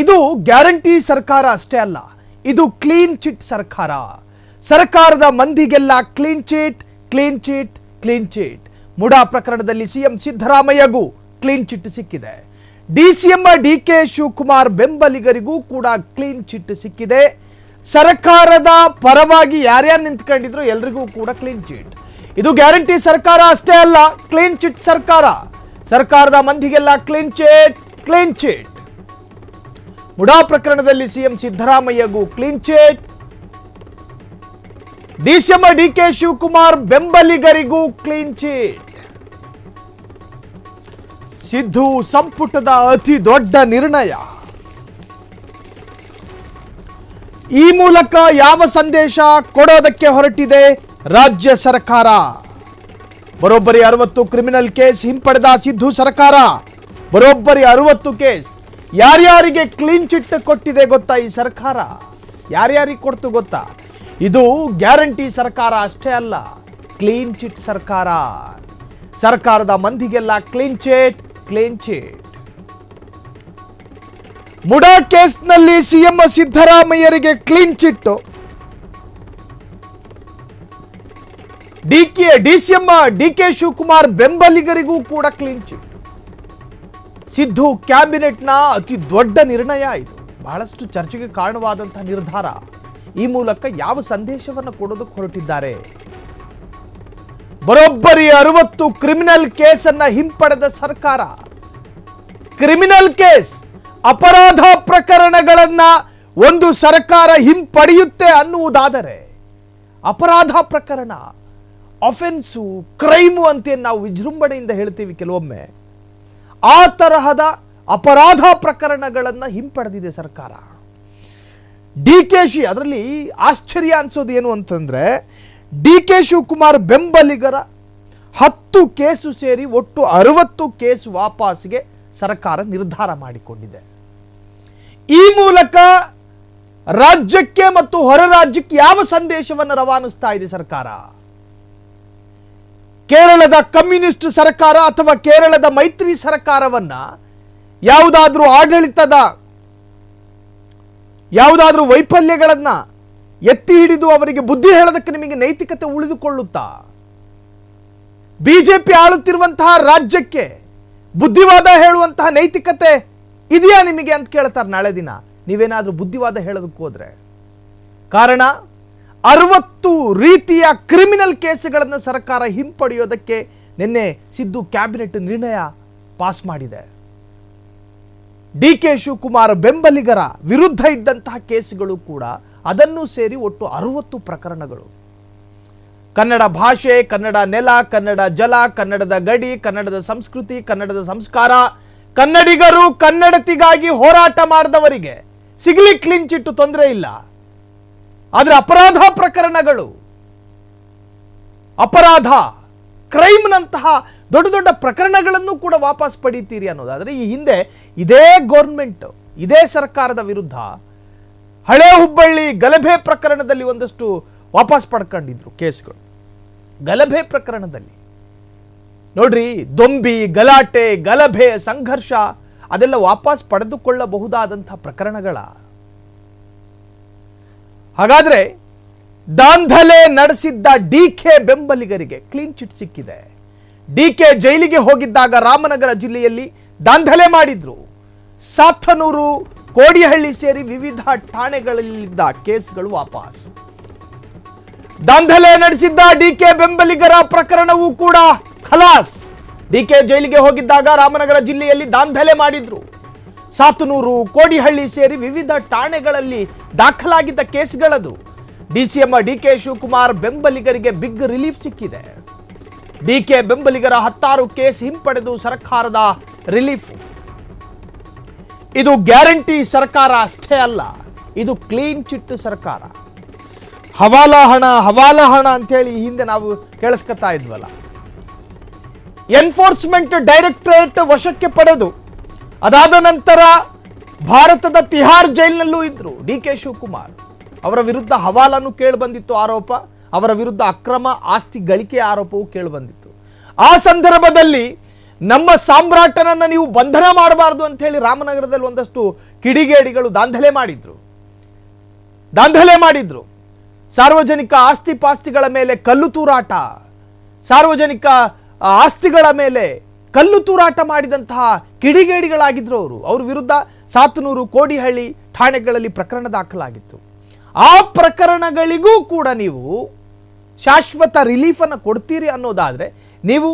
ಇದು ಗ್ಯಾರಂಟಿ ಸರ್ಕಾರ ಅಷ್ಟೇ ಅಲ್ಲ, ಇದು ಕ್ಲೀನ್ ಚಿಟ್ ಸರ್ಕಾರ. ಸರ್ಕಾರದ ಮಂದಿಗೆಲ್ಲ clean chit, clean chit, clean chit. MUDA ಪ್ರಕರಣದಲ್ಲಿ ಸಿಎಂ ಸಿದ್ದರಾಮಯ್ಯಗೂ ಕ್ಲೀನ್ ಚಿಟ್ ಸಿಕ್ಕಿದೆ. ಡಿಸಿಎಂ ಡಿಕೆ ಶಿವಕುಮಾರ್ ಬೆಂಬಲಿಗರಿಗೂ ಕೂಡ ಕ್ಲೀನ್ ಚಿಟ್ ಸಿಕ್ಕಿದೆ. ಸರ್ಕಾರದ ಪರವಾಗಿ ಯಾರ್ಯಾರು ನಿಂತ್ಕೊಂಡಿದ್ರು ಎಲ್ರಿಗೂ ಕೂಡ ಕ್ಲೀನ್ ಚಿಟ್. ಇದು ಗ್ಯಾರಂಟಿ ಸರ್ಕಾರ ಅಷ್ಟೇ ಅಲ್ಲ, ಕ್ಲೀನ್ ಚಿಟ್ ಸರ್ಕಾರ. ಸರ್ಕಾರದ ಮಂದಿಗೆಲ್ಲ clean chit, clean chit. MUDA ಪ್ರಕರಣದಲ್ಲಿ ಸಿಎಂ ಸಿದ್ದರಾಮಯ್ಯಗೂ clean chit, DCM DK Shivakumar ಬೆಂಬಲಿಗರಿಗೂ ಕ್ಲೀನ್ ಚಿಟ್. ಸಿದ್ದು ಸಂಪುಟದ ಅತಿ ದೊಡ್ಡ ನಿರ್ಣಯ. ಈ ಮೂಲಕ ಯಾವ ಸಂದೇಶ ಕೊಡೋದಕ್ಕೆ ಹೊರಟಿದೆ ರಾಜ್ಯ ಸರ್ಕಾರ? ಬರೋಬ್ಬರಿ 60 ಕ್ರಿಮಿನಲ್ ಕೇಸ್ ಹಿಂಪಡೆದ ಸಿದ್ದು ಸರ್ಕಾರ. ಬರೋಬ್ಬರಿ 60 ಕೇಸ್. ಯಾರ್ಯಾರಿಗೆ ಕ್ಲೀನ್ ಚಿಟ್ ಕೊಟ್ಟಿದೆ ಗೊತ್ತಾ ಈ ಸರ್ಕಾರ? ಯಾರ್ಯಾರಿಗೆ ಕೊಡ್ತು ಗೊತ್ತಾ? ಇದು ಗ್ಯಾರಂಟಿ ಸರ್ಕಾರ ಅಷ್ಟೇ ಅಲ್ಲ, ಕ್ಲೀನ್ ಚಿಟ್ ಸರ್ಕಾರ. ಸರ್ಕಾರದ ಮಂದಿಗೆಲ್ಲ clean chit, clean chit. MUDA ಕೇಸ್ನಲ್ಲಿ ಸಿಎಂ ಸಿದ್ದರಾಮಯ್ಯರಿಗೆ clean chit. DCM DK Shivakumar ಬೆಂಬಲಿಗರಿಗೂ ಕೂಡ ಕ್ಲೀನ್ ಚಿಟ್. ಸಿದ್ದು ಕ್ಯಾಬಿನೆಟ್ನ ಅತಿ ದೊಡ್ಡ ನಿರ್ಣಯ ಇದು. ಬಹಳಷ್ಟು ಚರ್ಚೆಗೆ ಕಾರಣವಾದಂತಹ ನಿರ್ಧಾರ. ಈ ಮೂಲಕ ಯಾವ ಸಂದೇಶವನ್ನು ಕೊಡೋದಕ್ಕೆ ಹೊರಟಿದ್ದಾರೆ? ಬರೋಬ್ಬರಿ 60 ಕ್ರಿಮಿನಲ್ ಕೇಸನ್ನ ಹಿಂಪಡೆದ ಸರ್ಕಾರ. ಕ್ರಿಮಿನಲ್ ಕೇಸ್, ಅಪರಾಧ ಪ್ರಕರಣಗಳನ್ನ ಒಂದು ಸರ್ಕಾರ ಹಿಂಪಡೆಯುತ್ತೆ ಅನ್ನುವುದಾದರೆ, ಅಪರಾಧ ಪ್ರಕರಣ, ಅಫೆನ್ಸು, ಕ್ರೈಮು ಅಂತ ನಾವು ವಿಜೃಂಭಣೆಯಿಂದ ಹೇಳ್ತೀವಿ ಕೆಲವೊಮ್ಮೆ, ಆ ತರಹದ ಅಪರಾಧ ಪ್ರಕರಣಗಳನ್ನ ಹಿಂಪಡೆದಿದೆ ಸರ್ಕಾರ. ಡಿಕೆಶಿ, ಅದರಲ್ಲಿ ಆಶ್ಚರ್ಯ ಅನ್ಸೋದು ಏನು ಅಂತಂದ್ರೆ, ಡಿಕೆ ಶಿವಕುಮಾರ್ ಬೆಂಬಲಿಗರ 10 ಕೇಸು ಸೇರಿ ಒಟ್ಟು 60 ಕೇಸ್ ವಾಪಸ್ಗೆ ಸರ್ಕಾರ ನಿರ್ಧಾರ ಮಾಡಿಕೊಂಡಿದೆ. ಈ ಮೂಲಕ ರಾಜ್ಯಕ್ಕೆ ಮತ್ತು ಹೊರ ರಾಜ್ಯಕ್ಕೆ ಯಾವ ಸಂದೇಶವನ್ನು ರವಾನಿಸ್ತಾ ಇದೆ ಸರ್ಕಾರ? ಕೇರಳದ ಕಮ್ಯುನಿಸ್ಟ್ ಸರ್ಕಾರ ಅಥವಾ ಕೇರಳದ ಮೈತ್ರಿ ಸರ್ಕಾರವನ್ನ ಯಾವುದಾದ್ರೂ ವೈಫಲ್ಯಗಳನ್ನ ಎತ್ತಿ ಹಿಡಿದು ಅವರಿಗೆ ಬುದ್ಧಿ ಹೇಳೋದಕ್ಕೆ ನಿಮಗೆ ನೈತಿಕತೆ ಉಳಿದುಕೊಳ್ಳುತ್ತಾ? ಬಿಜೆಪಿ ಆಳುತ್ತಿರುವಂತಹ ರಾಜ್ಯಕ್ಕೆ ಬುದ್ಧಿವಾದ ಹೇಳುವಂತಹ ನೈತಿಕತೆ ಇದೆಯಾ ನಿಮಗೆ ಅಂತ ಕೇಳ್ತಾರೆ ನಾಳೆ ದಿನ ನೀವೇನಾದ್ರೂ ಬುದ್ಧಿವಾದ ಹೇಳೋದಕ್ಕೆ ಹೋದ್ರೆ. ಕಾರಣ 60 ರೀತಿಯ ಕ್ರಿಮಿನಲ್ ಕೇಸುಗಳನ್ನು ಸರ್ಕಾರ ಹಿಂಪಡೆಯೋದಕ್ಕೆ ನಿನ್ನೆ ಸಿದ್ದು ಕ್ಯಾಬಿನೆಟ್ ನಿರ್ಣಯ ಪಾಸ್ ಮಾಡಿದೆ. ಡಿಕೆ ಶಿವಕುಮಾರ್ ಬೆಂಬಲಿಗರ ವಿರುದ್ಧ ಇದ್ದಂತಹ ಕೇಸುಗಳು ಕೂಡ ಅದನ್ನು ಸೇರಿ ಒಟ್ಟು 60 ಪ್ರಕರಣಗಳು. ಕನ್ನಡ ಭಾಷೆ, ಕನ್ನಡ ನೆಲ, ಕನ್ನಡ ಜಲ, ಕನ್ನಡದ ಗಡಿ, ಕನ್ನಡದ ಸಂಸ್ಕೃತಿ, ಕನ್ನಡದ ಸಂಸ್ಕಾರ, ಕನ್ನಡಿಗರು ಕನ್ನಡತಿಗಾಗಿ ಹೋರಾಟ ಮಾಡಿದವರಿಗೆ ಸಿಗ್ಲಿ ಕ್ಲೀನ್ ಚಿಟ್, ತೊಂದರೆ ಇಲ್ಲ. ಆದ್ರೆ ಅಪರಾಧ ಪ್ರಕರಣಗಳು, ಅಪರಾಧ ಕ್ರೈಮ್ನಂತಹ ದೊಡ್ಡ ದೊಡ್ಡ ಪ್ರಕರಣಗಳನ್ನು ಕೂಡ ವಾಪಸ್ ಪಡೀತೀರಿ ಅನ್ನೋದಾದ್ರೆ, ಈ ಹಿಂದೆ ಇದೇ ಗೌರ್ಮೆಂಟ್, ಇದೇ ಸರ್ಕಾರದ ವಿರುದ್ಧ ಹಳೆ ಹುಬ್ಬಳ್ಳಿ ಗಲಭೆ ಪ್ರಕರಣದಲ್ಲಿ ಒಂದಷ್ಟು ವಾಪಸ್ ಪಡ್ಕೊಂಡಿದ್ರು ಕೇಸ್ಗಳು. ಗಲಭೆ ಪ್ರಕರಣದಲ್ಲಿ ನೋಡ್ರಿ, ದೊಂಬಿ, ಗಲಾಟೆ, ಗಲಭೆ, ಸಂಘರ್ಷ ಅದೆಲ್ಲ ವಾಪಸ್ ಪಡೆದುಕೊಳ್ಳಬಹುದಾದಂತಹ ಪ್ರಕರಣಗಳ. ಹಾಗಾದ್ರೆ ದಾಂಧಲೆ ನಡೆಸಿದ್ದ ಡಿಕೆ ಬೆಂಬಲಿಗರಿಗೆ ಕ್ಲೀನ್ ಚಿಟ್ ಸಿಕ್ಕಿದೆ. ಡಿಕೆ ಜೈಲಿಗೆ ಹೋಗಿದ್ದಾಗ ರಾಮನಗರ ಜಿಲ್ಲೆಯಲ್ಲಿ ದಾಂಧಲೆ ಮಾಡಿದ್ರು. ಸಾತನೂರು, ಕೋಡಿಹಳ್ಳಿ ಸೇರಿ ವಿವಿಧ ಠಾಣೆಗಳಲ್ಲಿದ್ದ ಕೇಸ್ಗಳು ವಾಪಸ್. ದಾಂಧಲೆ ನಡೆಸಿದ್ದ ಡಿಕೆ ಬೆಂಬಲಿಗರ ಪ್ರಕರಣವೂ ಕೂಡ ಖಲಾಸ್. ಡಿಕೆ ಜೈಲಿಗೆ ಹೋಗಿದ್ದಾಗ ರಾಮನಗರ ಜಿಲ್ಲೆಯಲ್ಲಿ ದಾಂಧಲೆ ಮಾಡಿದ್ರು. ಸಾತನೂರು, ಕೋಡಿಹಳ್ಳಿ ಸೇರಿ ವಿವಿಧ ಠಾಣೆಗಳಲ್ಲಿ ದಾಖಲಾಗಿದ್ದ ಕೇಸ್ಗಳದು. ಡಿಸಿಎಂ ಡಿಕೆ ಶಿವಕುಮಾರ್ ಬೆಂಬಲಿಗರಿಗೆ ಬಿಗ್ ರಿಲೀಫ್ ಸಿಕ್ಕಿದೆ. ಡಿಕೆ ಬೆಂಬಲಿಗರ 16 ಕೇಸ್ ಹಿಂಪಡೆದು ಸರ್ಕಾರದ ರಿಲೀಫ್. ಇದು ಗ್ಯಾರಂಟಿ ಸರ್ಕಾರ ಅಷ್ಟೇ ಅಲ್ಲ, ಇದು ಕ್ಲೀನ್ ಚಿಟ್ ಸರ್ಕಾರ. ಹವಾಲಾ ಹಣ ಅಂತ ಹೇಳಿ ಹಿಂದೆ ನಾವು ಕೇಳಿಸ್ಕೊತಾ ಇದ್ವಲ್ಲ. ಎನ್ಫೋರ್ಸ್ಮೆಂಟ್ ಡೈರೆಕ್ಟರೇಟ್ ವಶಕ್ಕೆ ಪಡೆದು ಅದಾದ ನಂತರ ಭಾರತದ ತಿಹಾರ್ ಜೈಲಿನಲ್ಲೂ ಇದ್ರು ಡಿಕೆ ಶಿವಕುಮಾರ್. ಅವರ ವಿರುದ್ಧ ಹವಾಲಾನು ಕೇಳಿಬಂದಿತ್ತು ಆರೋಪ, ಅವರ ವಿರುದ್ಧ ಅಕ್ರಮ ಆಸ್ತಿ ಗಳಿಕೆ ಆರೋಪವೂ ಕೇಳಿಬಂದಿತ್ತು. ಆ ಸಂದರ್ಭದಲ್ಲಿ ನಮ್ಮ ಸಾಮ್ರಾಟನನ್ನ ನೀವು ಬಂಧನ ಮಾಡಬಾರದು ಅಂತ ಹೇಳಿ ರಾಮನಗರದಲ್ಲಿ ಒಂದಷ್ಟು ಕಿಡಿಗೇಡಿಗಳು ದಾಂಧಲೆ ಮಾಡಿದ್ರು. ಸಾರ್ವಜನಿಕ ಆಸ್ತಿ ಪಾಸ್ತಿಗಳ ಮೇಲೆ ಕಲ್ಲು ತೂರಾಟ, ಸಾರ್ವಜನಿಕ ಆಸ್ತಿಗಳ ಮೇಲೆ ಕಲ್ಲು ತೂರಾಟ ಮಾಡಿದಂತಹ ಕಿಡಿಗೇಡಿಗಳಾಗಿದ್ರು ಅವ್ರ ವಿರುದ್ಧ ಸಾತನೂರು, ಕೋಡಿಹಳ್ಳಿ ಠಾಣೆಗಳಲ್ಲಿ ಪ್ರಕರಣ ದಾಖಲಾಗಿತ್ತು. ಆ ಪ್ರಕರಣಗಳಿಗೂ ಕೂಡ ನೀವು ಶಾಶ್ವತ ರಿಲೀಫ್ ಅನ್ನು ಕೊಡ್ತೀರಿ ಅನ್ನೋದಾದ್ರೆ ನೀವು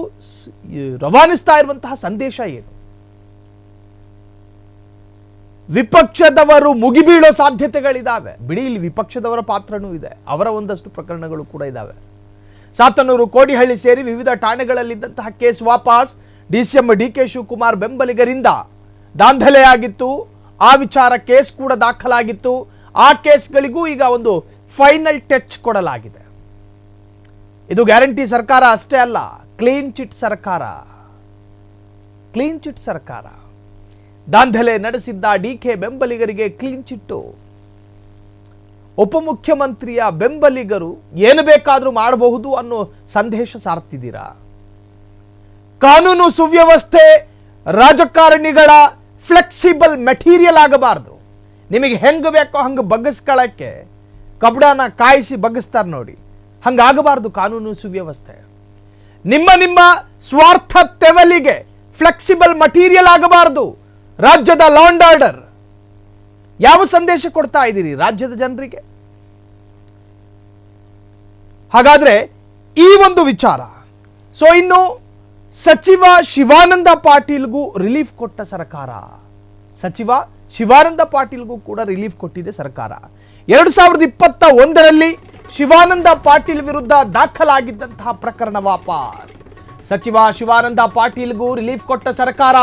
ರವಾನಿಸ್ತಾ ಇರುವಂತಹ ಸಂದೇಶ ಏನು? ವಿಪಕ್ಷದವರು ಮುಗಿಬೀಳೋ ಸಾಧ್ಯತೆಗಳಿದ್ದಾವೆ. ಬಿಡಿ, ಇಲ್ಲಿ ವಿಪಕ್ಷದವರ ಪಾತ್ರನೂ ಇದೆ, ಅವರ ಒಂದಷ್ಟು ಪ್ರಕರಣಗಳು ಕೂಡ ಇದ್ದಾವೆ. ಸಾತನೂರು, ಕೋಡಿಹಳ್ಳಿ ಸೇರಿ ವಿವಿಧ ಠಾಣೆಗಳಲ್ಲಿದ್ದಂತಹ ಕೇಸ್ ವಾಪಸ್. ಡಿಸಿಎಂ ಡಿಕೆ ಶಿವಕುಮಾರ್ ಬೆಂಬಲಿಗರಿಂದ ದಾಂಧಲೆ ಆಗಿತ್ತು. ಆ ವಿಚಾರ ಕೇಸ್ ಕೂಡ ದಾಖಲಾಗಿತ್ತು. ಆ ಕೇಸ್ಗಳಿಗೂ ಈಗ ಒಂದು ಫೈನಲ್ ಟಚ್ ಕೊಡಲಾಗಿದೆ. ಇದು ಗ್ಯಾರಂಟಿ ಸರ್ಕಾರ ಅಷ್ಟೇ ಅಲ್ಲ, ಕ್ಲೀನ್ ಚಿಟ್ ಸರ್ಕಾರ. ದಾಂಧಲೆ ನಡೆಸಿದ್ದ ಡಿಕೆ ಬೆಂಬಲಿಗರಿಗೆ ಕ್ಲೀನ್ ಚಿಟ್ಟು. ಉಪಮುಖ್ಯಮಂತ್ರಿಯ ಬೆಂಬಲಿಗರು ಏನು ಬೇಕಾದರೂ ಮಾಡಬಹುದು ಅನ್ನೋ ಸಂದೇಶ ಸಾರ್ತಿದ್ದೀರಾ? ಕಾನೂನು ಸುವ್ಯವಸ್ಥೆ ರಾಜಕಾರಣಿಗಳ ಫ್ಲೆಕ್ಸಿಬಲ್ ಮೆಟೀರಿಯಲ್ ಆಗಬಾರ್ದು. ನಿಮಗೆ ಹೆಂಗೆ ಬೇಕೋ ಹಂಗೆ ಬಗ್ಗಿಸ್ಕೊಳ್ಳಕ್ಕೆ ಕಬ್ಡಾನ ಕಾಯಿಸಿ ಬಗ್ಗಿಸ್ತಾರೆ ನೋಡಿ, ಹಂಗಾಗಬಾರ್ದು ಕಾನೂನು ಸುವ್ಯವಸ್ಥೆ. ನಿಮ್ಮ ಸ್ವಾರ್ಥ ತೆವಲಿಗೆ ಫ್ಲೆಕ್ಸಿಬಲ್ ಮಟೀರಿಯಲ್ ಆಗಬಾರ್ದು ರಾಜ್ಯದ ಲಾ ಅಂಡ್ ಆರ್ಡರ್. ಯಾವ ಸಂದೇಶ ಕೊಡ್ತಾ ಇದ್ದೀರಿ ರಾಜ್ಯದ ಜನರಿಗೆ? ಹಾಗಾದ್ರೆ ಈ ಒಂದು ವಿಚಾರ. ಸೊ ಇನ್ನು ಸಚಿವ ಶಿವಾನಂದ ಪಾಟೀಲ್ಗೂ ರಿಲೀಫ್ ಕೊಟ್ಟ ಸರ್ಕಾರ. ಸಚಿವ ಶಿವಾನಂದ ಪಾಟೀಲ್ಗೂ ಕೂಡ ರಿಲೀಫ್ ಕೊಟ್ಟಿದೆ ಸರ್ಕಾರ. 2021ರಲ್ಲಿ ಶಿವಾನಂದ ಪಾಟೀಲ್ ವಿರುದ್ಧ ದಾಖಲಾಗಿದ್ದಂತಹ ಪ್ರಕರಣ ವಾಪಸ್. ಸಚಿವ ಶಿವಾನಂದ ಪಾಟೀಲ್ಗೂ ರಿಲೀಫ್ ಕೊಟ್ಟ ಸರ್ಕಾರ.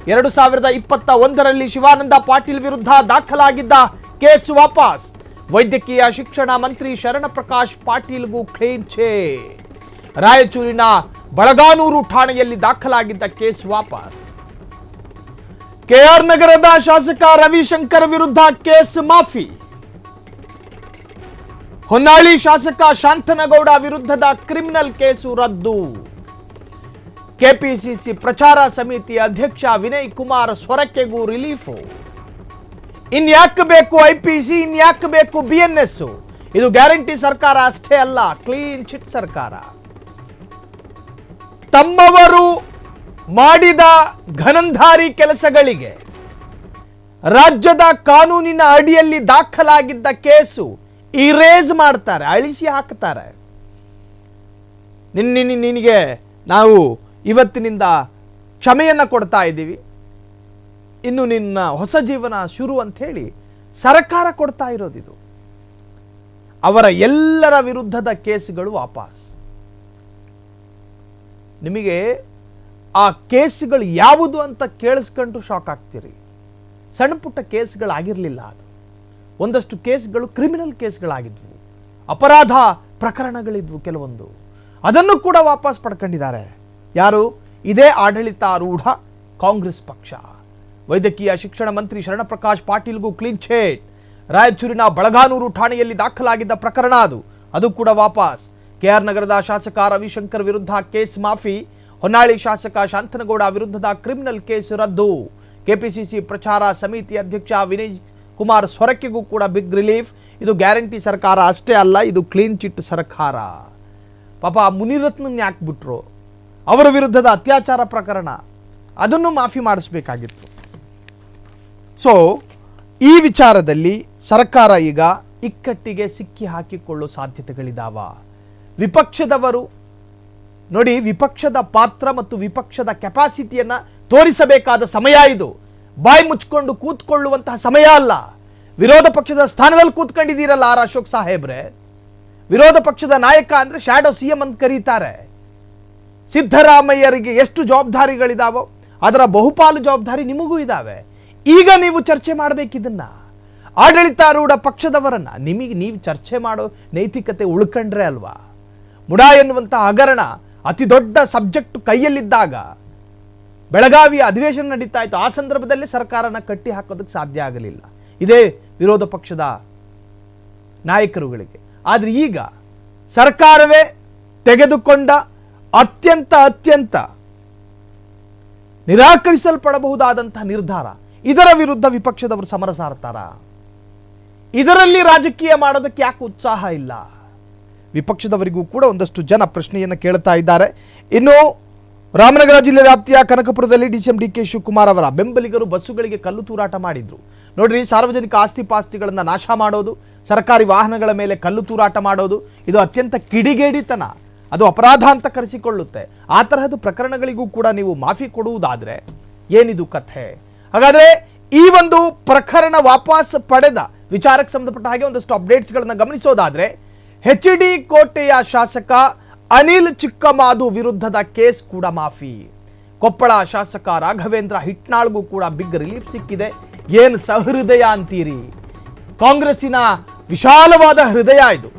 2021ರಲ್ಲಿ ಶಿವಾನಂದ ಪಾಟೀಲ್ ವಿರುದ್ಧ ದಾಖಲಾಗಿದ್ದ ಕೇಸ್ ವಾಪಸ್. ವೈದ್ಯಕೀಯ ಶಿಕ್ಷಣ ಮಂತ್ರಿ ಶರಣಪ್ರಕಾಶ್ ಪಾಟೀಲ್ಗೂ ಕ್ಲೀನ್ ಚಿಟ್. ರಾಯಚೂರಿನ ಬಳಗಾನೂರು ಠಾಣೆಯಲ್ಲಿ ದಾಖಲಾಗಿದ್ದ ಕೇಸ್ ವಾಪಸ್. ಕೆಆರ್ ನಗರದ ಶಾಸಕ ರವಿಶಂಕರ್ ವಿರುದ್ಧ ಕೇಸ್ ಮಾಫಿ. ಹೊನ್ನಾಳಿ ಶಾಸಕ ಶಾಂತನಗೌಡ ವಿರುದ್ಧದ ಕ್ರಿಮಿನಲ್ ಕೇಸು ರದ್ದು. ಕೆಪಿಸಿಸಿ ಪ್ರಚಾರ ಸಮಿತಿ ಅಧ್ಯಕ್ಷ ವಿನಯ್ ಕುಮಾರ್ ಸೊರಕೆಗೂ ರಿಲೀಫು. ಇನ್ಯಾಕೆ ಬೇಕು ಐಪಿಸಿ, ಇನ್ಯಾಕೆ ಬೇಕು ಬಿಎನ್ಎಸ್? ಇದು ಗ್ಯಾರಂಟಿ ಸರ್ಕಾರ ಅಷ್ಟೇ ಅಲ್ಲ, ಕ್ಲೀನ್ ಚಿಟ್ ಸರ್ಕಾರ. ತಮ್ಮವರು ಮಾಡಿದ ಘನಂಧಾರಿ ಕೆಲಸಗಳಿಗೆ ರಾಜ್ಯದ ಕಾನೂನಿನ ಅಡಿಯಲ್ಲಿ ದಾಖಲಾಗಿದ್ದ ಕೇಸು ಇರೇಸ್ ಮಾಡ್ತಾರೆ, ಅಳಿಸಿ ಹಾಕ್ತಾರೆ. ನಿನಗೆ ನಾವು ಇವತ್ತಿನಿಂದ ಕ್ಷಮೆಯನ್ನು ಕೊಡ್ತಾ ಇದ್ದೀವಿ, ಇನ್ನು ನಿನ್ನ ಹೊಸ ಜೀವನ ಶುರು ಅಂತ ಹೇಳಿ ಸರ್ಕಾರ ಕೊಡ್ತಾ ಇರೋದಿದು. ಅವರ ಎಲ್ಲರ ವಿರುದ್ಧದ ಕೇಸುಗಳು ವಾಪಸ್. ನಿಮಗೆ ಆ ಕೇಸುಗಳು ಯಾವುದು ಅಂತ ಕೇಳಿಸ್ಕೊಂಡು ಶಾಕ್ ಆಗ್ತೀರಿ. ಸಣ್ಣ ಪುಟ್ಟ ಕೇಸ್ಗಳಾಗಿರಲಿಲ್ಲ, ಅದು ಒಂದಷ್ಟು ಕೇಸ್ಗಳು ಕ್ರಿಮಿನಲ್ ಕೇಸ್ಗಳಾಗಿದ್ವು, ಅಪರಾಧ ಪ್ರಕರಣಗಳಿದ್ವು ಕೆಲವೊಂದು. ಅದನ್ನು ಕೂಡ ವಾಪಸ್ ಪಡ್ಕೊಂಡಿದ್ದಾರೆ. ಯಾರು? ಇದೇ ಆಡಳಿತಾರೂಢ ಕಾಂಗ್ರೆಸ್ ಪಕ್ಷ. ವೈದ್ಯಕೀಯ ಶಿಕ್ಷಣ ಮಂತ್ರಿ ಶರಣಪ್ರಕಾಶ್ ಪಾಟೀಲ್ಗೂ ಕ್ಲೀನ್ ಚಿಟ್. ರಾಯಚೂರಿನ ಬಳಗಾನೂರು ಠಾಣೆಯಲ್ಲಿ ದಾಖಲಾಗಿದ್ದ ಪ್ರಕರಣ ಅದು ಕೂಡ ವಾಪಸ್. ಕೆಆರ್ ನಗರದ ಶಾಸಕ ರವಿಶಂಕರ್ ವಿರುದ್ಧ ಕೇಸ್ ಮಾಫಿ. ಹೊನ್ನಾಳಿ ಶಾಸಕ ಶಾಂತನಗೌಡ ವಿರುದ್ಧದ ಕ್ರಿಮಿನಲ್ ಕೇಸ್ ರದ್ದು. ಕೆಪಿಸಿಸಿ ಪ್ರಚಾರ ಸಮಿತಿ ಅಧ್ಯಕ್ಷ ವಿನಯ್ ಕುಮಾರ್ ಸೊರಕೆಗೂ ಕೂಡ ಬಿಗ್ ರಿಲೀಫ್. ಇದು ಗ್ಯಾರಂಟಿ ಸರ್ಕಾರ ಅಷ್ಟೇ ಅಲ್ಲ, ಇದು ಕ್ಲೀನ್ ಚಿಟ್ ಸರ್ಕಾರ. ಪಾಪ ಮುನಿರತ್ನ ಯಾಕೆ ಬಿಟ್ರು? ಅವರ ವಿರುದ್ಧದ ಅತ್ಯಾಚಾರ ಪ್ರಕರಣ ಅದನ್ನು ಮಾಫಿ ಮಾಡಿಸಬೇಕಾಗಿತ್ತು. ಸೊ ಈ ವಿಚಾರದಲ್ಲಿ ಸರ್ಕಾರ ಈಗ ಇಕ್ಕಟ್ಟಿಗೆ ಸಿಕ್ಕಿ ಹಾಕಿಕೊಳ್ಳೋ ಸಾಧ್ಯತೆಗಳಿದಾವ. ವಿಪಕ್ಷದವರು ನೋಡಿ, ವಿಪಕ್ಷದ ಪಾತ್ರ ಮತ್ತು ವಿಪಕ್ಷದ ಕೆಪಾಸಿಟಿಯನ್ನ ತೋರಿಸಬೇಕಾದ ಸಮಯ ಇದು. ಬಾಯಿ ಮುಚ್ಕೊಂಡು ಕೂತ್ಕೊಳ್ಳುವಂತಹ ಸಮಯ ಅಲ್ಲ. ವಿರೋಧ ಪಕ್ಷದ ಸ್ಥಾನದಲ್ಲಿ ಕೂತ್ಕೊಂಡಿದ್ದೀರಲ್ಲ ಆರ್ ಅಶೋಕ್ ಸಾಹೇಬ್ರೆ, ವಿರೋಧ ಪಕ್ಷದ ನಾಯಕ ಅಂದ್ರೆ ಶಾಡೋ ಸಿಎಂ ಅಂತ ಕರೀತಾರೆ. ಸಿದ್ದರಾಮಯ್ಯರಿಗೆ ಎಷ್ಟು ಜವಾಬ್ದಾರಿಗಳಿದಾವೋ ಅದರ ಬಹುಪಾಲು ಜವಾಬ್ದಾರಿ ನಿಮಗೂ ಇದಾವೆ. ಈಗ ನೀವು ಚರ್ಚೆ ಮಾಡಬೇಕಿದನ್ನ, ಆಡಳಿತಾರೂಢ ಪಕ್ಷದವರನ್ನ. ನಿಮಗೆ ನೀವು ಚರ್ಚೆ ಮಾಡೋ ನೈತಿಕತೆ ಉಳ್ಕೊಂಡ್ರೆ ಅಲ್ವಾ? ಮುಡಾ ಎನ್ನುವಂಥ ಹಗರಣ ಅತಿ ದೊಡ್ಡ ಸಬ್ಜೆಕ್ಟ್ ಕೈಯಲ್ಲಿದ್ದಾಗ ಬೆಳಗಾವಿಯ ಅಧಿವೇಶನ ನಡೀತಾ ಇತ್ತು. ಆ ಸಂದರ್ಭದಲ್ಲಿ ಸರ್ಕಾರನ ಕಟ್ಟಿ ಹಾಕೋದಕ್ಕೆ ಸಾಧ್ಯ ಆಗಲಿಲ್ಲ, ಇದೇ ವಿರೋಧ ಪಕ್ಷದ ನಾಯಕರುಗಳಿಗೆ. ಆದರೆ ಈಗ ಸರ್ಕಾರವೇ ತೆಗೆದುಕೊಂಡ ಅತ್ಯಂತ ನಿರಾಕರಿಸಲ್ಪಡಬಹುದಾದಂತಹ ನಿರ್ಧಾರ ಇದರ ವಿರುದ್ಧ ವಿಪಕ್ಷದವರು ಸಮರ ಸಾರ್ತಾರ? ಇದರಲ್ಲಿ ರಾಜಕೀಯ ಮಾಡೋದಕ್ಕೆ ಯಾಕೆ ಉತ್ಸಾಹ ಇಲ್ಲ? ವಿಪಕ್ಷದವರಿಗೂ ಕೂಡ ಒಂದಷ್ಟು ಜನ ಪ್ರಶ್ನೆಯನ್ನು ಕೇಳ್ತಾ ಇದ್ದಾರೆ. ಇನ್ನು ರಾಮನಗರ ಜಿಲ್ಲೆ ವ್ಯಾಪ್ತಿಯ ಕನಕಪುರದಲ್ಲಿ ಡಿಸಿಎಂ ಡಿಕೆ ಶಿವಕುಮಾರ್ ಅವರ ಬೆಂಬಲಿಗರು ಬಸ್ಸುಗಳಿಗೆ ಕಲ್ಲು ತೂರಾಟ ಮಾಡಿದ್ರು. ನೋಡ್ರಿ, ಸಾರ್ವಜನಿಕ ಆಸ್ತಿ ಪಾಸ್ತಿಗಳನ್ನು ನಾಶ ಮಾಡೋದು, ಸರ್ಕಾರಿ ವಾಹನಗಳ ಮೇಲೆ ಕಲ್ಲು ತೂರಾಟ ಮಾಡೋದು, ಇದು ಅತ್ಯಂತ ಕಿಡಿಗೇಡಿತನ, ಅದು ಅಪರಾಧ ಅಂತ ಕರೆಸಿಕೊಳ್ಳುತ್ತೆ. ಆ ತರಹದ ಪ್ರಕರಣಗಳಿಗೂ ಕೂಡ ನೀವು ಮಾಫಿ ಕೊಡುವುದಾದ್ರೆ ಏನಿದು ಕಥೆ? ಹಾಗಾದ್ರೆ ಈ ಒಂದು ಪ್ರಕರಣ ವಾಪಸ್ ಪಡೆದ ವಿಚಾರಕ್ಕೆ ಸಂಬಂಧಪಟ್ಟ ಹಾಗೆ ಒಂದಷ್ಟು ಅಪ್ಡೇಟ್ಸ್ಗಳನ್ನು ಗಮನಿಸೋದಾದ್ರೆ, HD ಕೋಟೆಯ ಶಾಸಕ ಅನಿಲ್ ಚಿಕ್ಕಮಾದು ವಿರುದ್ಧದ ಕೇಸ್ ಕೂಡ ಮಾಫಿ. ಕೊಪ್ಪಳ ಶಾಸಕ ರಾಘವೇಂದ್ರ ಹಿಟ್ನಾಳ್ಗೂ ಕೂಡ ಬಿಗ್ ರಿಲೀಫ್ ಸಿಕ್ಕಿದೆ. ಏನು ಸಹೃದಯ ಅಂತೀರಿ? ಕಾಂಗ್ರೆಸ್ಸಿನ ವಿಶಾಲವಾದ ಹೃದಯ ಇದು.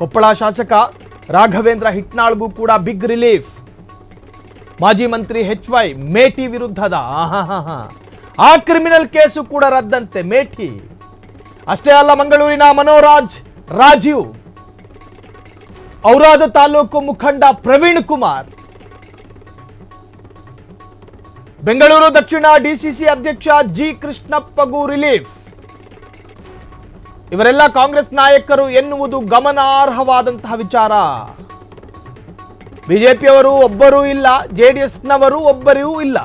ಕೊಪ್ಪಳ ಶಾಸಕ ರಾಘವೇಂದ್ರ ಹಿಟ್ನಾಳ್ಗೂ ಕೂಡ ಬಿಗ್ ರಿಲೀಫ್. ಮಾಜಿ ಮಂತ್ರಿ HY ಮೇಟಿ ವಿರುದ್ಧದ ಆ ಕ್ರಿಮಿನಲ್ ಕೇಸು ಕೂಡ ರದ್ದಂತೆ. ಮೇಟಿ ಅಷ್ಟೇ ಅಲ್ಲ, ಮಂಗಳೂರಿನ ಮನೋರಾಜ್ ರಾಜೀವ್, ಔರಾದ ತಾಲೂಕು ಮುಖಂಡ ಪ್ರವೀಣ್ ಕುಮಾರ್, ಬೆಂಗಳೂರು ದಕ್ಷಿಣ DCC ಅಧ್ಯಕ್ಷ G ಕೃಷ್ಣಪ್ಪಗೂ ರಿಲೀಫ್. ಇವರೆಲ್ಲ ಕಾಂಗ್ರೆಸ್ ನಾಯಕರು ಎನ್ನುವುದು ಗಮನಾರ್ಹವಾದಂತಹ ವಿಚಾರ. ಬಿಜೆಪಿಯವರು ಒಬ್ಬರೂ ಇಲ್ಲ, JDSನವರು ಒಬ್ಬರೂ ಇಲ್ಲ.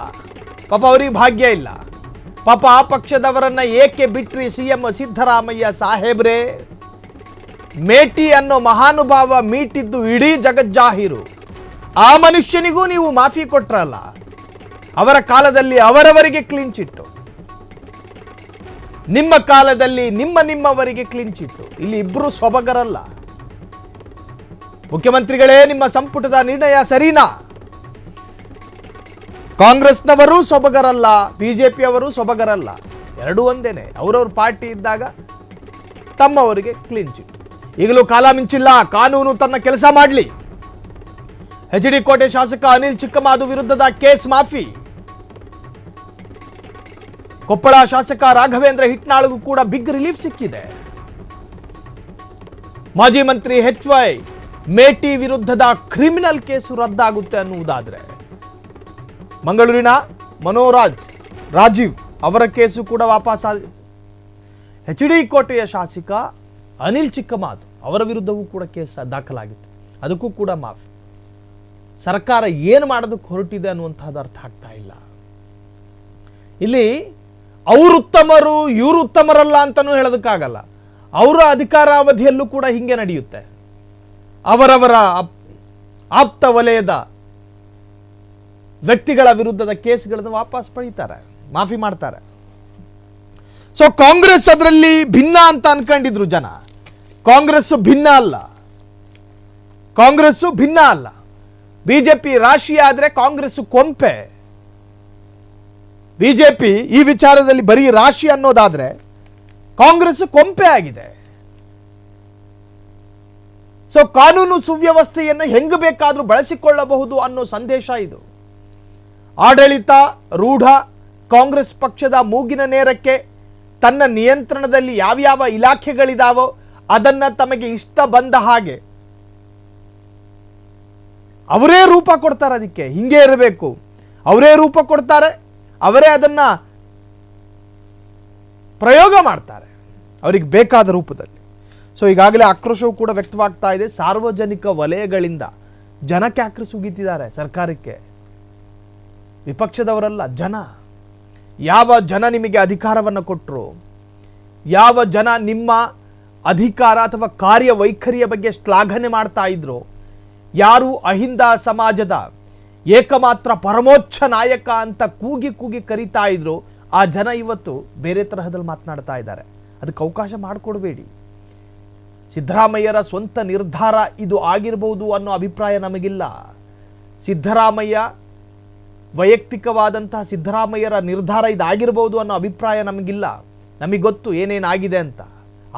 ಪಾಪ ಅವರಿಗೆ ಭಾಗ್ಯ ಇಲ್ಲ. ಪಾಪ ಆ ಪಕ್ಷದವರನ್ನ ಏಕೆ ಬಿಟ್ರಿ CM ಸಿದ್ದರಾಮಯ್ಯ ಸಾಹೇಬ್ರೆ? ಮೇಟಿ ಅನ್ನೋ ಮಹಾನುಭಾವ ಮೀಟಿದ್ದು ಇಡೀ ಜಗಜ್ಜಾಹೀರು. ಆ ಮನುಷ್ಯನಿಗೂ ನೀವು ಮಾಫಿ ಕೊಟ್ರಲ್ಲ. ಅವರ ಕಾಲದಲ್ಲಿ ಅವರವರಿಗೆ ಕ್ಲೀನ್ ಚಿಟ್ಟು, ನಿಮ್ಮ ಕಾಲದಲ್ಲಿ ನಿಮ್ಮವರಿಗೆ ಕ್ಲೀನ್ ಚಿಟ್ಟು. ಇಲ್ಲಿ ಇಬ್ರು ಸೊಬಗರಲ್ಲ. ಮುಖ್ಯಮಂತ್ರಿಗಳೇ, ನಿಮ್ಮ ಸಂಪುಟದ ನಿರ್ಣಯ ಸರಿನಾ? ಕಾಂಗ್ರೆಸ್ನವರು ಸೊಬಗರಲ್ಲ, ಬಿಜೆಪಿಯವರು ಸೊಬಗರಲ್ಲ, ಎರಡೂ ಒಂದೇನೆ. ಅವರವ್ರ ಪಾರ್ಟಿ ಇದ್ದಾಗ ತಮ್ಮವರಿಗೆ ಕ್ಲೀನ್ ಚಿಟ್. ಈಗಲೂ ಕಾಲ ಮಿಂಚಿಲ್ಲ, ಕಾನೂನು ತನ್ನ ಕೆಲಸ ಮಾಡಲಿ. HD ಕೋಟೆ ಶಾಸಕ ಅನಿಲ್ ಚಿಕ್ಕಮಾದು ವಿರುದ್ಧದ ಕೇಸ್ ಮಾಫಿ. ಕೊಪ್ಪಳ ಶಾಸಕ ರಾಘವೇಂದ್ರ ಹಿಟ್ನಾಳ್ಗೂ ಕೂಡ ಬಿಗ್ ರಿಲೀಫ್ ಸಿಕ್ಕಿದೆ. ಮಾಜಿ ಮಂತ್ರಿ HY ಮೇಟಿ ವಿರುದ್ಧದ ಕ್ರಿಮಿನಲ್ ಕೇಸು ರದ್ದಾಗುತ್ತೆ ಅನ್ನುವುದಾದ್ರೆ, ಮಂಗಳೂರಿನ ಮನೋರಾಜ್ ರಾಜೀವ್ ಅವರ ಕೇಸು ಕೂಡ ವಾಪಸ್. HD ಕೋಟೆಯ ಶಾಸಕ ಅನಿಲ್ ಚಿಕ್ಕಮಾದು ಅವರ ವಿರುದ್ಧವೂ ಕೂಡ ಕೇಸ್ ದಾಖಲಾಗಿತ್ತು, ಅದಕ್ಕೂ ಕೂಡ ಮಾಫಿ. ಸರ್ಕಾರ ಏನು ಮಾಡೋದಕ್ಕೆ ಹೊರಟಿದೆ ಅನ್ನುವಂಥದ್ದು ಅರ್ಥ ಆಗ್ತಾ ಇಲ್ಲ. ಇಲ್ಲಿ ಅವರು ಉತ್ತಮರು ಇವರು ಉತ್ತಮರಲ್ಲ ಅಂತಲೂ ಹೇಳೋದಕ್ಕಾಗಲ್ಲ. ಅವರ ಅಧಿಕಾರಾವಧಿಯಲ್ಲೂ ಕೂಡ ಹಿಂಗೆ ನಡೆಯುತ್ತೆ. ಅವರವರ ಆಪ್ತ ವಲಯದ ವ್ಯಕ್ತಿಗಳ ವಿರುದ್ಧದ ಕೇಸ್ಗಳನ್ನು ವಾಪಸ್ ಪಡೀತಾರೆ, ಮಾಫಿ ಮಾಡ್ತಾರೆ. ಸೊ ಕಾಂಗ್ರೆಸ್ ಅದರಲ್ಲಿ ಭಿನ್ನ ಅಂತ ಅನ್ಕೊಂಡಿದ್ರು ಜನ. ಕಾಂಗ್ರೆಸ್ ಭಿನ್ನ ಅಲ್ಲ, ಕಾಂಗ್ರೆಸ್ ಭಿನ್ನ ಅಲ್ಲ. ಬಿಜೆಪಿ ರಾಶಿ ಆದ್ರೆ ಕಾಂಗ್ರೆಸ್ ಕೊಂಪೆ. ಬಿಜೆಪಿ ಈ ವಿಚಾರದಲ್ಲಿ ಬರೀ ರಾಶಿ ಅನ್ನೋದಾದ್ರೆ ಕಾಂಗ್ರೆಸ್ ಕೊಂಪೆ ಆಗಿದೆ. ಸೊ ಕಾನೂನು ಸುವ್ಯವಸ್ಥೆಯನ್ನು ಹೆಂಗ್ ಬೇಕಾದ್ರೂ ಬಳಸಿಕೊಳ್ಳಬಹುದು ಅನ್ನೋ ಸಂದೇಶ ಇದು. ಆಡಳಿತ ರೂಢ ಕಾಂಗ್ರೆಸ್ ಪಕ್ಷದ ಮೂಗಿನ ನೇರಕ್ಕೆ ತನ್ನ ನಿಯಂತ್ರಣದಲ್ಲಿ ಯಾವ್ಯಾವ ಇಲಾಖೆಗಳಿದಾವೋ ಅದನ್ನ ತಮಗೆ ಇಷ್ಟ ಬಂದ ಹಾಗೆ ಅವರೇ ರೂಪ ಕೊಡ್ತಾರೆ. ಅದಕ್ಕೆ ಹಿಂಗೆ ಇರಬೇಕು, ಅವರೇ ರೂಪ ಕೊಡ್ತಾರೆ, ಅವರೇ ಅದನ್ನ ಪ್ರಯೋಗ ಮಾಡ್ತಾರೆ ಅವರಿಗೆ ಬೇಕಾದ ರೂಪದಲ್ಲಿ. ಸೊ ಈಗಾಗಲೇ ಆಕ್ರೋಶವೂ ಕೂಡ ವ್ಯಕ್ತವಾಗ್ತಾ ಇದೆ. ಸಾರ್ವಜನಿಕ ವಲಯಗಳಿಂದ ಜನಕ್ಕೆ ಆಕ್ರೋಶ ಸುಗಿತಿದ್ದಾರೆ ಸರ್ಕಾರಕ್ಕೆ. ವಿಪಕ್ಷದವರಲ್ಲ, ಜನ. ಯಾವ ಜನ ನಿಮಗೆ ಅಧಿಕಾರವನ್ನು ಕೊಟ್ಟರು, ಯಾವ ಜನ ನಿಮ್ಮ ಅಧಿಕಾರ ಅಥವಾ ಕಾರ್ಯವೈಖರಿಯ ಬಗ್ಗೆ ಶ್ಲಾಘನೆ ಮಾಡ್ತಾ ಇದ್ರು, ಯಾರು ಅಹಿಂದ ಸಮಾಜದ ಏಕಮಾತ್ರ ಪರಮೋಚ್ಚ ನಾಯಕ ಅಂತ ಕೂಗಿ ಕೂಗಿ ಕರೀತಾ ಇದ್ರು, ಆ ಜನ ಇವತ್ತು ಬೇರೆ ತರಹದಲ್ಲಿ ಮಾತನಾಡ್ತಾ ಇದ್ದಾರೆ. ಅದಕ್ಕೆ ಅವಕಾಶ ಮಾಡಿಕೊಡ್ಬೇಡಿ. ಸಿದ್ದರಾಮಯ್ಯರ ಸ್ವಂತ ನಿರ್ಧಾರ ಇದು ಆಗಿರಬಹುದು ಅನ್ನೋ ಅಭಿಪ್ರಾಯ ನಮಗಿಲ್ಲ. ಸಿದ್ದರಾಮಯ್ಯ ವೈಯಕ್ತಿಕವಾದಂತಹ ಸಿದ್ದರಾಮಯ್ಯರ ನಿರ್ಧಾರ ಇದಾಗಿರಬಹುದು ಅನ್ನೋ ಅಭಿಪ್ರಾಯ ನಮಗಿಲ್ಲ. ನಮಗೆ ಗೊತ್ತು ಏನೇನಾಗಿದೆ ಅಂತ.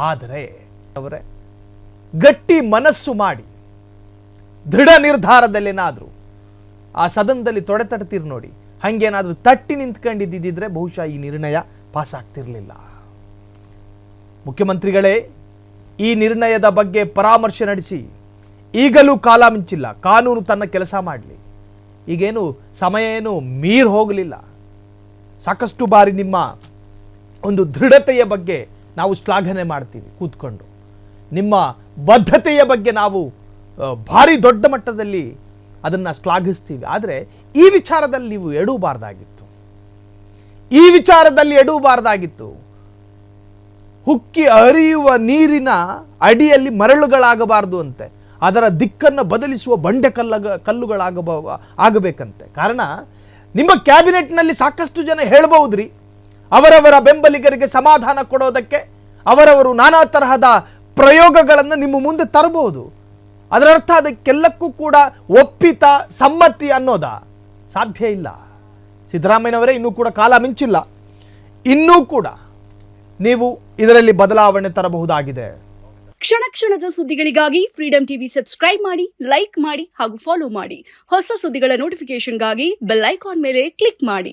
ಆದರೆ ಅವರೇ ಗಟ್ಟಿ ಮನಸ್ಸು ಮಾಡಿ ದೃಢ ನಿರ್ಧಾರದಲ್ಲೇನಾದರೂ ಆ ಸದನದಲ್ಲಿ ತೊಡೆತಡ್ತೀರಿ ನೋಡಿ, ಹಂಗೇನಾದರೂ ತಟ್ಟಿ ನಿಂತ್ಕೊಂಡಿದ್ದಿದ್ರೆ ಬಹುಶಃ ಈ ನಿರ್ಣಯ ಪಾಸ್ ಆಗ್ತಿರ್ಲಿಲ್ಲ. ಮುಖ್ಯಮಂತ್ರಿಗಳೇ, ಈ ನಿರ್ಣಯದ ಬಗ್ಗೆ ಪರಾಮರ್ಶೆ ನಡೆಸಿ. ಈಗಲೂ ಕಾಲ ಮಿಂಚಿಲ್ಲ, ಕಾನೂನು ತನ್ನ ಕೆಲಸ ಮಾಡಲಿ. ಈಗೇನು ಸಮಯ ಏನು ಮೀರ್ ಹೋಗಲಿಲ್ಲ. ಸಾಕಷ್ಟು ಬಾರಿ ನಿಮ್ಮ ಒಂದು ದೃಢತೆಯ ಬಗ್ಗೆ ನಾವು ಶ್ಲಾಘನೆ ಮಾಡ್ತೀವಿ ಕೂತ್ಕೊಂಡು. ನಿಮ್ಮ ಬದ್ಧತೆಯ ಬಗ್ಗೆ ನಾವು ಭಾರಿ ದೊಡ್ಡ ಮಟ್ಟದಲ್ಲಿ ಅದನ್ನು ಶ್ಲಾಘಿಸ್ತೀವಿ. ಆದರೆ ಈ ವಿಚಾರದಲ್ಲಿ ನೀವು ಎಡವಬಾರ್ದಾಗಿತ್ತು. ಹುಕ್ಕಿ ಹರಿಯುವ ನೀರಿನ ಅಡಿಯಲ್ಲಿ ಮರಳುಗಳಾಗಬಾರದು ಅಂತೆ, ಅದರ ದಿಕ್ಕನ್ನು ಬದಲಿಸುವ ಬಂಡೆ ಕಲ್ಲುಗಳಾಗಬೇಕಂತೆ. ಕಾರಣ ನಿಮ್ಮ ಕ್ಯಾಬಿನೆಟ್ನಲ್ಲಿ ಸಾಕಷ್ಟು ಜನ ಹೇಳ್ಬಹುದ್ರಿ, ಅವರವರ ಬೆಂಬಲಿಗರಿಗೆ ಸಮಾಧಾನ ಕೊಡೋದಕ್ಕೆ ಅವರವರು ನಾನಾ ತರಹದ ಪ್ರಯೋಗಗಳನ್ನು ನಿಮ್ಮ ಮುಂದೆ ತರಬಹುದು. ಅದರರ್ಥ ಅದಕ್ಕೆಲ್ಲಕ್ಕೂ ಕೂಡ ಒಪ್ಪಿತ ಸಮ್ಮತಿ ಅನ್ನೋದ ಸಾಧ್ಯ ಇಲ್ಲ. ಸಿದ್ದರಾಮಯ್ಯನವರೇ, ಇನ್ನೂ ಕೂಡ ಕಾಲ ಮಿಂಚಿಲ್ಲ, ಇನ್ನೂ ಕೂಡ ನೀವು ಇದರಲ್ಲಿ ಬದಲಾವಣೆ ತರಬಹುದಾಗಿದೆ. ಕ್ಷಣ ಕ್ಷಣದ ಸುದ್ದಿಗಳಿಗಾಗಿ ಫ್ರೀಡಂ ಟಿವಿ ಸಬ್ಸ್ಕ್ರೈಬ್ ಮಾಡಿ, ಲೈಕ್ ಮಾಡಿ ಹಾಗೂ ಫಾಲೋ ಮಾಡಿ. ಹೊಸ ಸುದ್ದಿಗಳ ನೋಟಿಫಿಕೇಶನ್ಗಾಗಿ ಬೆಲ್ ಐಕಾನ್ ಮೇಲೆ ಕ್ಲಿಕ್ ಮಾಡಿ.